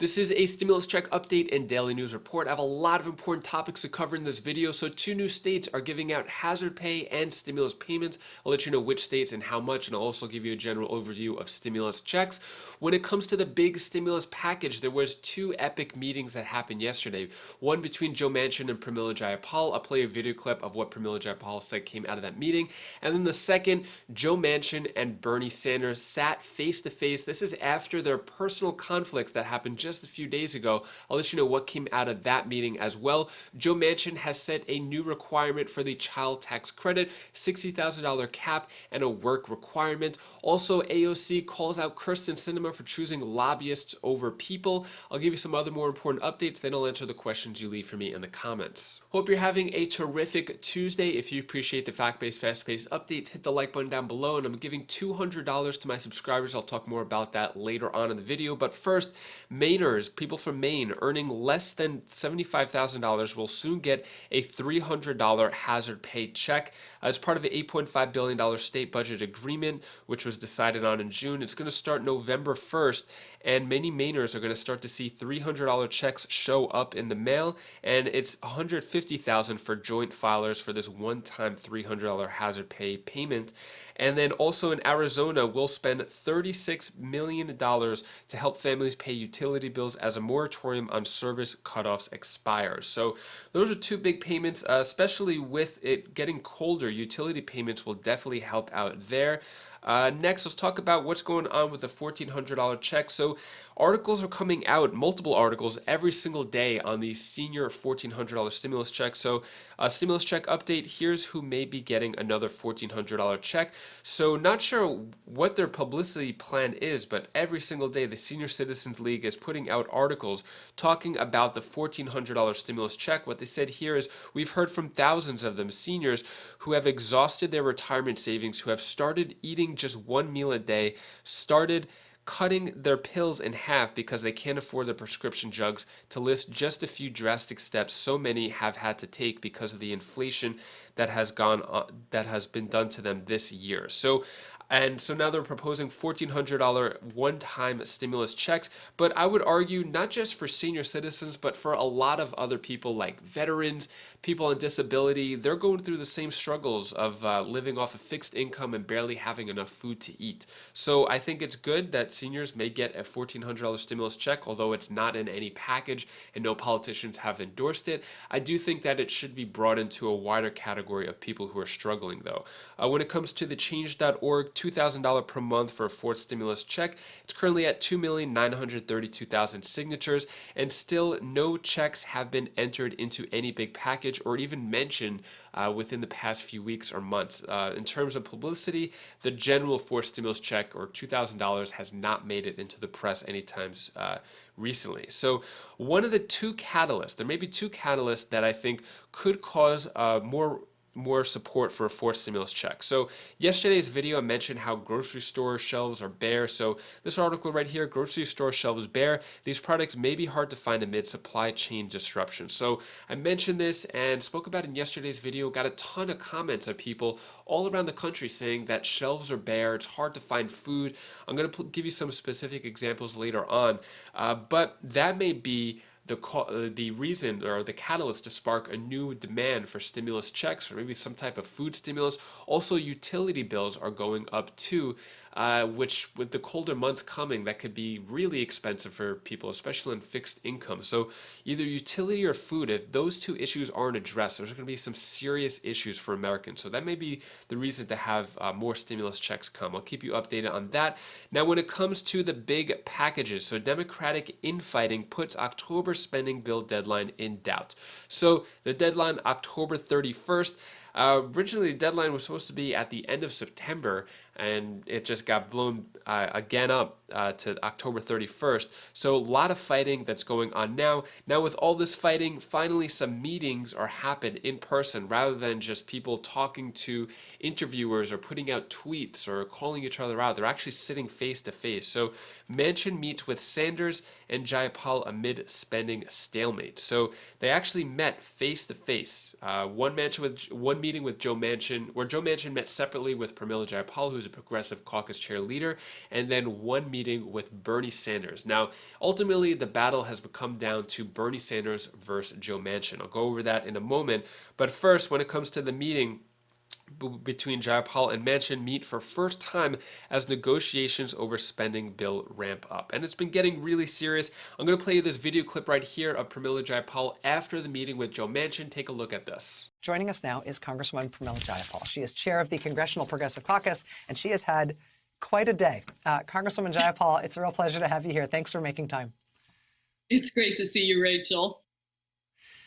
This is a stimulus check update and daily news report. I have a lot of important topics to cover in this video. So two new states are giving out hazard pay and stimulus payments. I'll let you know which states and how much, and I'll also give you a general overview of stimulus checks. When it comes to the big stimulus package, there was two epic meetings that happened yesterday. One between Joe Manchin and Pramila Jayapal. I'll play a video clip of what Pramila Jayapal said came out of that meeting. And then the second, Joe Manchin and Bernie Sanders sat face to face. This is after their personal conflicts that happened just a few days ago. I'll let you know what came out of that meeting as well. Joe Manchin has set a new requirement for the child tax credit, $60,000 cap, and a work requirement. Also, AOC calls out Kirsten Cinema for choosing lobbyists over people. I'll give you some other more important updates, then I'll answer the questions you leave for me in the comments. Hope you're having a terrific Tuesday. If you appreciate the fact-based, fast-paced updates, hit the like button down below, and I'm giving $200 to my subscribers. I'll talk more about that later on in the video, but first, Mainers, people from Maine earning less than $75,000 will soon get a $300 hazard pay check as part of the $8.5 billion state budget agreement, which was decided on in June. It's going to start November 1st, and many Mainers are going to start to see $300 checks show up in the mail, and it's $150,000 for joint filers for this one-time $300 hazard pay payment. And then also in Arizona, we'll spend $36 million to help families pay utility bills as a moratorium on service cutoffs expires. So those are two big payments, especially with it getting colder. Utility payments will definitely help out there. Next, let's talk about what's going on with the $1,400 check. So articles are coming out, multiple articles every single day on the senior $1,400 stimulus check. So stimulus check update, here's who may be getting another $1,400 check. So not sure what their publicity plan is, but every single day the Senior Citizens League is putting out articles talking about the $1,400 stimulus check. What they said here is we've heard from thousands of them, seniors who have exhausted their retirement savings, who have started eating just one meal a day, started cutting their pills in half because they can't afford the prescription drugs, to list just a few drastic steps so many have had to take because of the inflation that has been done to them this year. So now they're proposing $1,400 one-time stimulus checks, but I would argue not just for senior citizens, but for a lot of other people like veterans, people on disability. They're going through the same struggles of living off a fixed income and barely having enough food to eat. So I think it's good that seniors may get a $1,400 stimulus check, although it's not in any package and no politicians have endorsed it. I do think that it should be brought into a wider category of people who are struggling, though. When it comes to the change.org, $2,000 per month for a fourth stimulus check. It's currently at 2,932,000 signatures, and still no checks have been entered into any big package or even mentioned within the past few weeks or months. In terms of publicity, the general fourth stimulus check or $2,000 has not made it into the press anytime recently. So one of the two catalysts, there may be two catalysts that I think could cause more support for a fourth stimulus check. So yesterday's video I mentioned how grocery store shelves are bare. So this article right here, grocery store shelves bare. These products may be hard to find amid supply chain disruption. So I mentioned this and spoke about it in yesterday's video, got a ton of comments of people all around the country saying that shelves are bare, it's hard to find food. I'm going to give you some specific examples later on, but that may be the reason or the catalyst to spark a new demand for stimulus checks or maybe some type of food stimulus. Also, utility bills are going up too, which with the colder months coming, that could be really expensive for people, especially in fixed income. So either utility or food, if those two issues aren't addressed, there's going to be some serious issues for Americans. So that may be the reason to have more stimulus checks come. I'll keep you updated on that. Now, when it comes to the big packages, so Democratic infighting puts October spending bill deadline in doubt. So the deadline, October 31st. Originally, the deadline was supposed to be at the end of September, and it just got blown again up to October 31st. So a lot of fighting that's going on now. Now with all this fighting, finally some meetings are happening in person rather than just people talking to interviewers or putting out tweets or calling each other out. They're actually sitting face to face. So Manchin meets with Sanders and Jayapal amid spending stalemate. So they actually met face to face. One meeting with Joe Manchin, where Joe Manchin met separately with Pramila Jayapal, who's Progressive Caucus chair leader, and then one meeting with Bernie Sanders. Now, ultimately, the battle has come down to Bernie Sanders versus Joe Manchin. I'll go over that in a moment. But first, when it comes to the meeting between Jayapal and Manchin meet for first time as negotiations over spending bill ramp up. And it's been getting really serious. I'm going to play you this video clip right here of Pramila Jayapal after the meeting with Joe Manchin. Take a look at this. Joining us now is Congresswoman Pramila Jayapal. She is chair of the Congressional Progressive Caucus, and she has had quite a day. Congresswoman Jayapal, it's a real pleasure to have you here. Thanks for making time. It's great to see you, Rachel.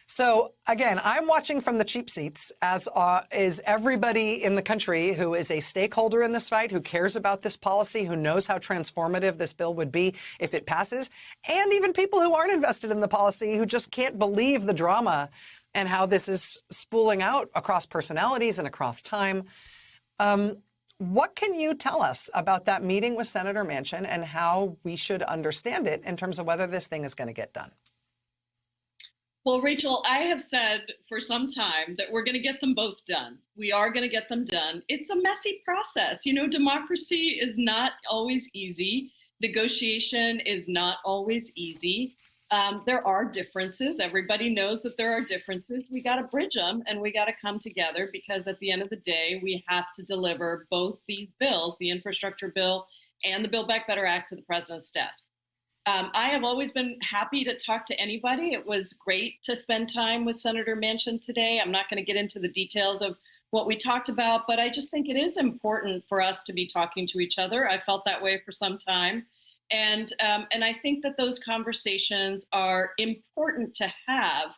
So again, I'm watching from the cheap seats, as is everybody in the country who is a stakeholder in this fight, who cares about this policy, who knows how transformative this bill would be if it passes, and even people who aren't invested in the policy, who just can't believe the drama and how this is spooling out across personalities and across time. What can you tell us about that meeting with Senator Manchin and how we should understand it in terms of whether this thing is going to get done? Well, Rachel, I have said for some time that we're going to get them both done. We are going to get them done. It's a messy process. You know, democracy is not always easy. Negotiation is not always easy. There are differences. Everybody knows that there are differences. We got to bridge them and we got to come together, because at the end of the day, we have to deliver both these bills, the infrastructure bill and the Build Back Better Act, to the president's desk. I have always been happy to talk to anybody. It was great to spend time with Senator Manchin today. I'm not going to get into the details of what we talked about, but I just think it is important for us to be talking to each other. I felt that way for some time. And I think that those conversations are important to have,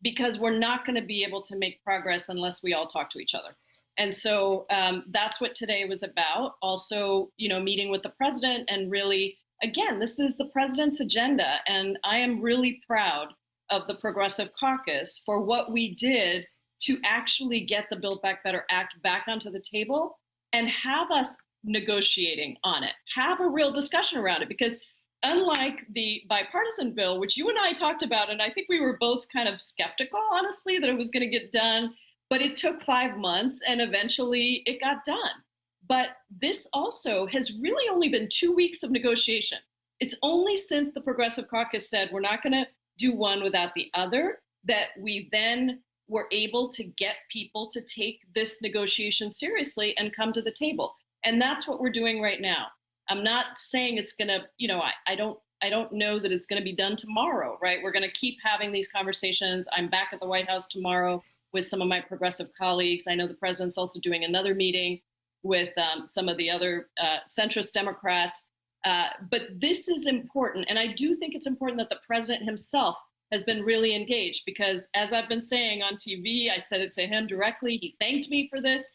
because we're not going to be able to make progress unless we all talk to each other. And so that's what today was about. Also, you know, meeting with the president and really, again, this is the president's agenda, and I am really proud of the Progressive Caucus for what we did to actually get the Build Back Better Act back onto the table and have us negotiating on it, have a real discussion around it. Because unlike the bipartisan bill, which you and I talked about, and I think we were both kind of skeptical, honestly, that it was going to get done, but it took 5 months and eventually it got done. But this also has really only been 2 weeks of negotiation. It's only since the Progressive Caucus said we're not going to do one without the other that we then were able to get people to take this negotiation seriously and come to the table. And that's what we're doing right now. I'm not saying it's going to, you know, I don't know that it's going to be done tomorrow, right? We're going to keep having these conversations. I'm back at the White House tomorrow with some of my progressive colleagues. I know the president's also doing another meeting with some of the other centrist Democrats. But this is important. And I do think it's important that the president himself has been really engaged, because as I've been saying on TV, I said it to him directly. He thanked me for this.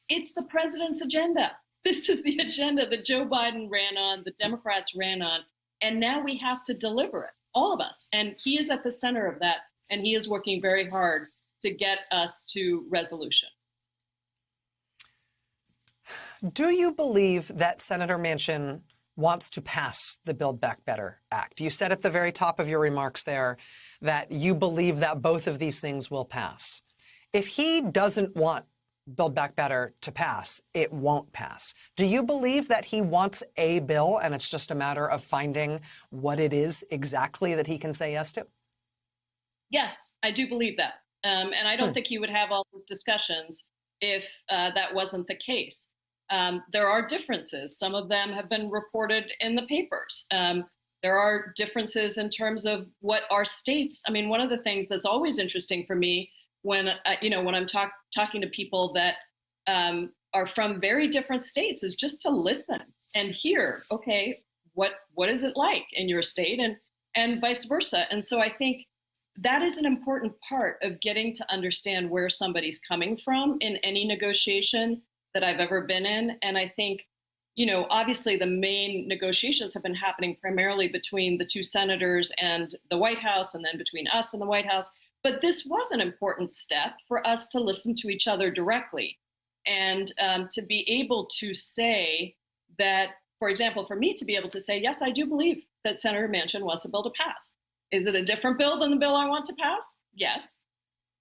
It's the president's agenda. This is the agenda that Joe Biden ran on, the Democrats ran on. And now we have to deliver it, all of us. And he is at the center of that. And he is working very hard to get us to resolution. Do you believe that Senator Manchin wants to pass the Build Back Better Act? You said at the very top of your remarks there that you believe that both of these things will pass. If he doesn't want Build Back Better to pass, it won't pass. Do you believe that he wants a bill and it's just a matter of finding what it is exactly that he can say yes to? Yes, I do believe that. And I don't think he would have all those discussions if that wasn't the case. There are differences. Some of them have been reported in the papers. There are differences in terms of what our states. I mean, one of the things that's always interesting for me when when I'm talking to people that are from very different states is just to listen and hear. Okay, what is it like in your state, and vice versa. And so I think that is an important part of getting to understand where somebody's coming from in any negotiation that I've ever been in. And I think, obviously the main negotiations have been happening primarily between the two senators and the White House, and then between us and the White House. But this was an important step for us to listen to each other directly and to be able to say that, for example, for me to be able to say, yes, I do believe that Senator Manchin wants a bill to pass. Is it a different bill than the bill I want to pass? Yes.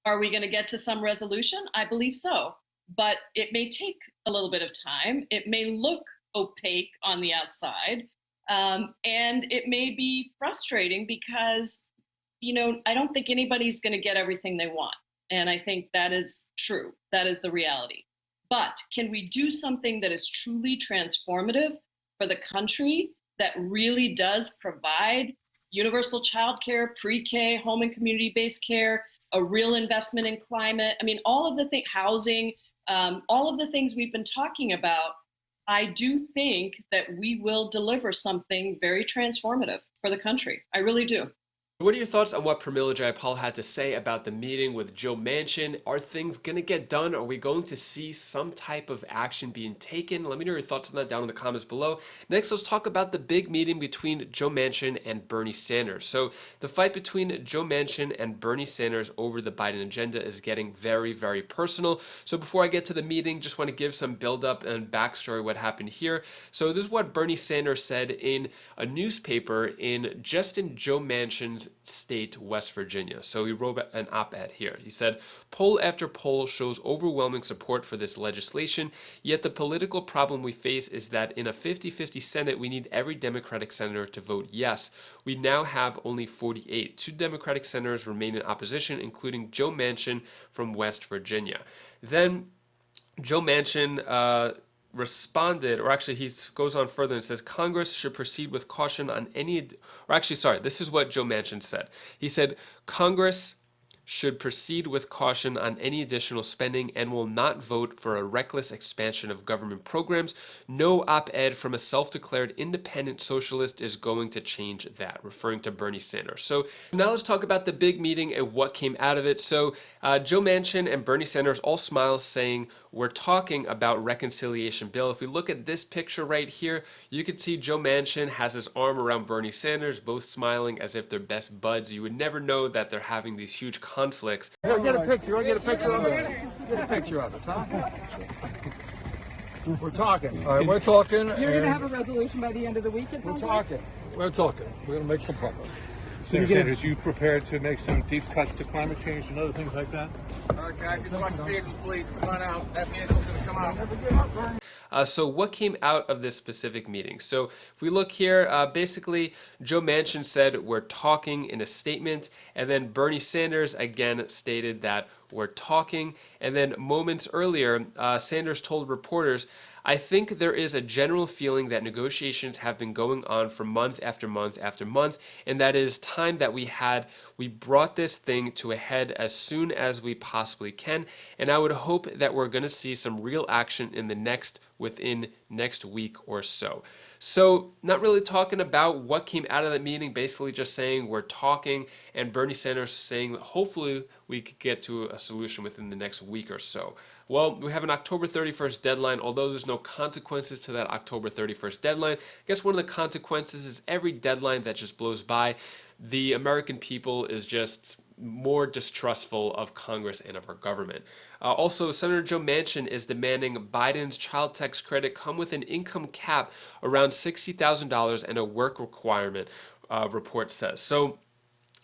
Are we going to get to some resolution? I believe so. but it may take a little bit of time. It may look opaque on the outside, and it may be frustrating because, I don't think anybody's going to get everything they want. And I think that is true. That is the reality. But can we do something that is truly transformative for the country, that really does provide universal childcare, pre-K, home and community-based care, a real investment in climate? I mean, all of the things, housing, all of the things we've been talking about, I do think that we will deliver something very transformative for the country. I really do. What are your thoughts on what Pramila Jayapal had to say about the meeting with Joe Manchin? Are things going to get done? Are we going to see some type of action being taken? Let me know your thoughts on that down in the comments below. Next, let's talk about the big meeting between Joe Manchin and Bernie Sanders. So the fight between Joe Manchin and Bernie Sanders over the Biden agenda is getting very, very personal. So before I get to the meeting, just want to give some build-up and backstory what happened here. So this is what Bernie Sanders said in a newspaper in Joe Manchin's state, West Virginia. So he wrote an op-ed here. He said, poll after poll shows overwhelming support for this legislation, yet the political problem we face is that in a 50-50 Senate, we need every Democratic senator to vote yes. We now have only 48. 2 Democratic senators remain in opposition, including Joe Manchin from West Virginia. Then Joe Manchin responded, or actually he goes on further and says, Congress should proceed with caution on any, or actually, sorry, this is what Joe Manchin said. He said, Congress should proceed with caution on any additional spending and will not vote for a reckless expansion of government programs. No op-ed from a self-declared independent socialist is going to change that, referring to Bernie Sanders. So now let's talk about the big meeting and what came out of it. So Joe Manchin and Bernie Sanders all smile, saying, we're talking about reconciliation bill. If we look at this picture right here, you can see Joe Manchin has his arm around Bernie Sanders, both smiling as if they're best buds. You would never know that they're having these huge conflicts. Here, get a picture. You want to get a picture of us? Get a picture of us, huh? We're talking. All right, we're talking. You're going to have a resolution by the end of the week, it We're sounds like? talking. We're talking. We're going to make some progress. Senator Sanders, you prepared to make some deep cuts to climate change and other things like that? All right, guys, just watch the vehicles, please. Come on out. That vehicle's going to come out. So what came out of this specific meeting? So if we look here, basically Joe Manchin said we're talking in a statement, and then Bernie Sanders again stated that we're talking, and then moments earlier, Sanders told reporters, I think there is a general feeling that negotiations have been going on for month after month after month, and that it is time that we brought this thing to a head as soon as we possibly can, and I would hope that we're going to see some real action within next week or so. So not really talking about what came out of that meeting, basically just saying we're talking, and Bernie Sanders saying that hopefully we could get to a solution within the next week or so. Well, we have an October 31st deadline, although there's no consequences to that October 31st deadline. I guess one of the consequences is every deadline that just blows by, the American people is just more distrustful of Congress and of our government. Also, Senator Joe Manchin is demanding Biden's child tax credit come with an income cap around $60,000 and a work requirement, report says. So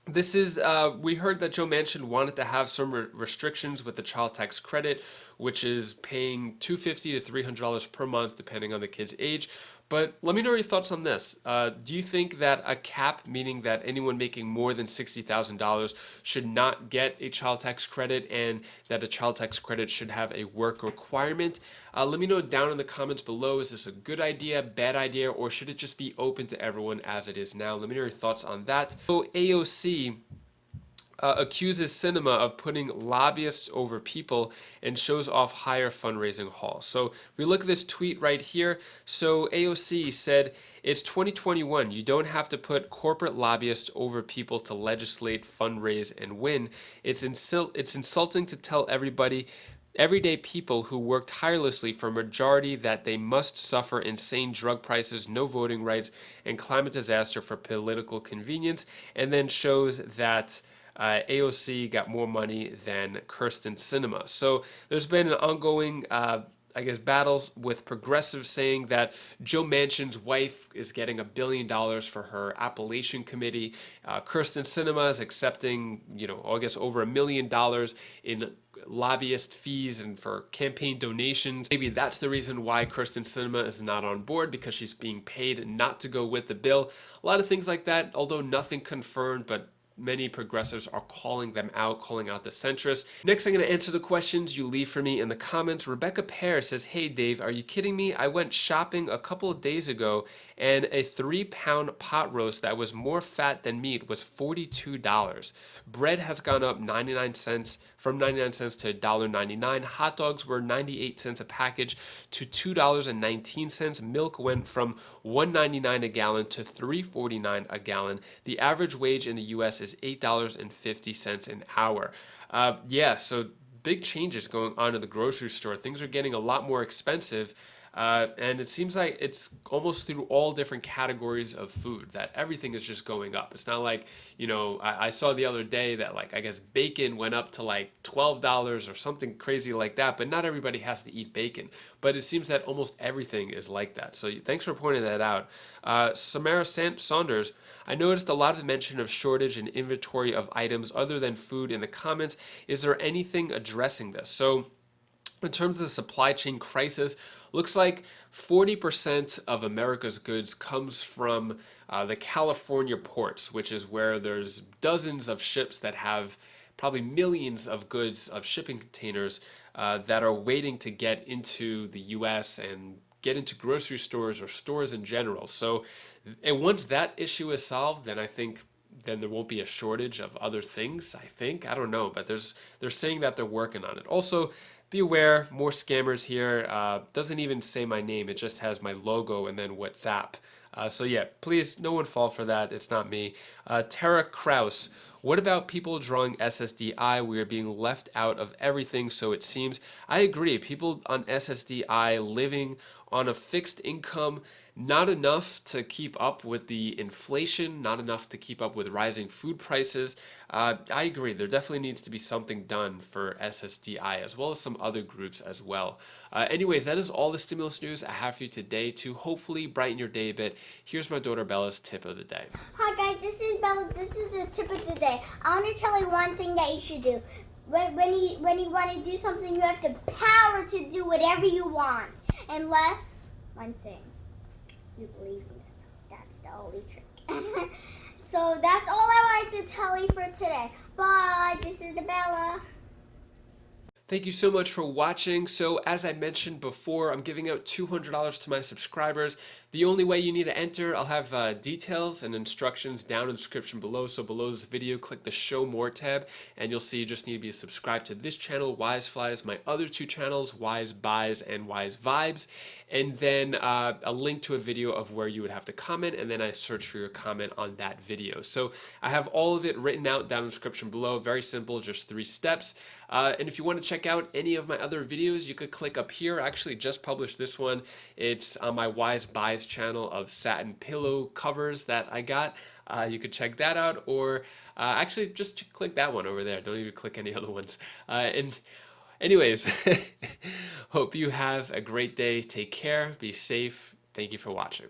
this is, we heard that Joe Manchin wanted to have some restrictions with the child tax credit, which is paying $250 to $300 per month, depending on the kid's age. But let me know your thoughts on this. Do you think that a cap, meaning that anyone making more than $60,000 should not get a child tax credit, and that a child tax credit should have a work requirement? Let me know down in the comments below. Is this a good idea, bad idea, or should it just be open to everyone as it is now? Let me know your thoughts on that. So AOC accuses Cinema of putting lobbyists over people and shows off higher fundraising hauls. So if we look at this tweet right here, so AOC said, it's 2021. You don't have to put corporate lobbyists over people to legislate, fundraise, and win. It's insulting to tell everyday people who work tirelessly for a majority that they must suffer insane drug prices, no voting rights, and climate disaster for political convenience, and then shows that AOC got more money than Kirsten Cinema. So there's been an ongoing I guess, battles with progressives saying that Joe Manchin's wife is getting $1 billion for her Appalachian committee. Kirsten Cinema is accepting, I guess over $1 million in lobbyist fees and for campaign donations. Maybe that's the reason why Kirsten Cinema is not on board, because she's being paid not to go with the bill. A lot of things like that, although nothing confirmed, but many progressives are calling them out, calling out the centrists. Next, I'm going to answer the questions you leave for me in the comments. Rebecca Pear says, "Hey Dave, are you kidding me? I went shopping a couple of days ago and a 3-pound pot roast that was more fat than meat was $42. Bread has gone up 99 cents, from 99 cents to $1.99. Hot dogs were 98 cents a package to $2.19. Milk went from $1.99 a gallon to $3.49 a gallon. The average wage in the US is $8.50 an hour." Yeah, so big changes going on in the grocery store. Things are getting a lot more expensive. And it seems like it's almost through all different categories of food that everything is just going up. It's not like, I saw the other day that, like, I guess bacon went up to like $12 or something crazy like that, but not everybody has to eat bacon. But it seems that almost everything is like that. So thanks for pointing that out. Samara Saunders, "I noticed a lot of mention of shortage and inventory of items other than food in the comments. Is there anything addressing this?" So in terms of the supply chain crisis, looks like 40% of America's goods comes from the California ports, which is where there's dozens of ships that have probably millions of goods, of shipping containers that are waiting to get into the US and get into grocery stores or stores in general. So, and once that issue is solved, then I think then there won't be a shortage of other things, I think. I don't know, but they're saying that they're working on it. Also, be aware, more scammers here. Doesn't even say my name. It just has my logo and then WhatsApp. So yeah, please, no one fall for that. It's not me. Tara Kraus, "What about people drawing SSDI? We are being left out of everything, so it seems." I agree. People on SSDI living on a fixed income, not enough to keep up with the inflation, not enough to keep up with rising food prices. I agree. There definitely needs to be something done for SSDI, as well as some other groups as well. Anyways, that is all the stimulus news I have for you today to hopefully brighten your day a bit. Here's my daughter Bella's tip of the day. Hi guys, this is Bella. This is the tip of the day. I want to tell you one thing that you should do. When you want to do something, you have the power to do whatever you want. Unless, one thing, you believe in yourself. That's the only trick. So that's all I wanted to tell you for today. Bye. This is the Bella. Thank you so much for watching. So as I mentioned before, I'm giving out $200 to my subscribers. The only way you need to enter, I'll have details and instructions down in the description below. So below this video, click the Show More tab, and you'll see you just need to be subscribed to this channel, Wise Flies, my other two channels, Wise Buys and Wise Vibes, and then a link to a video of where you would have to comment, and then I search for your comment on that video. So I have all of it written out down in the description below. Very simple, just 3 steps. And if you want to check out any of my other videos, you could click up here. I actually just published this one. It's on my Wise Buys channel of satin pillow covers that I got. You could check that out, or actually just click that one over there. Don't even click any other ones. And anyways, hope you have a great day. Take care. Be safe. Thank you for watching.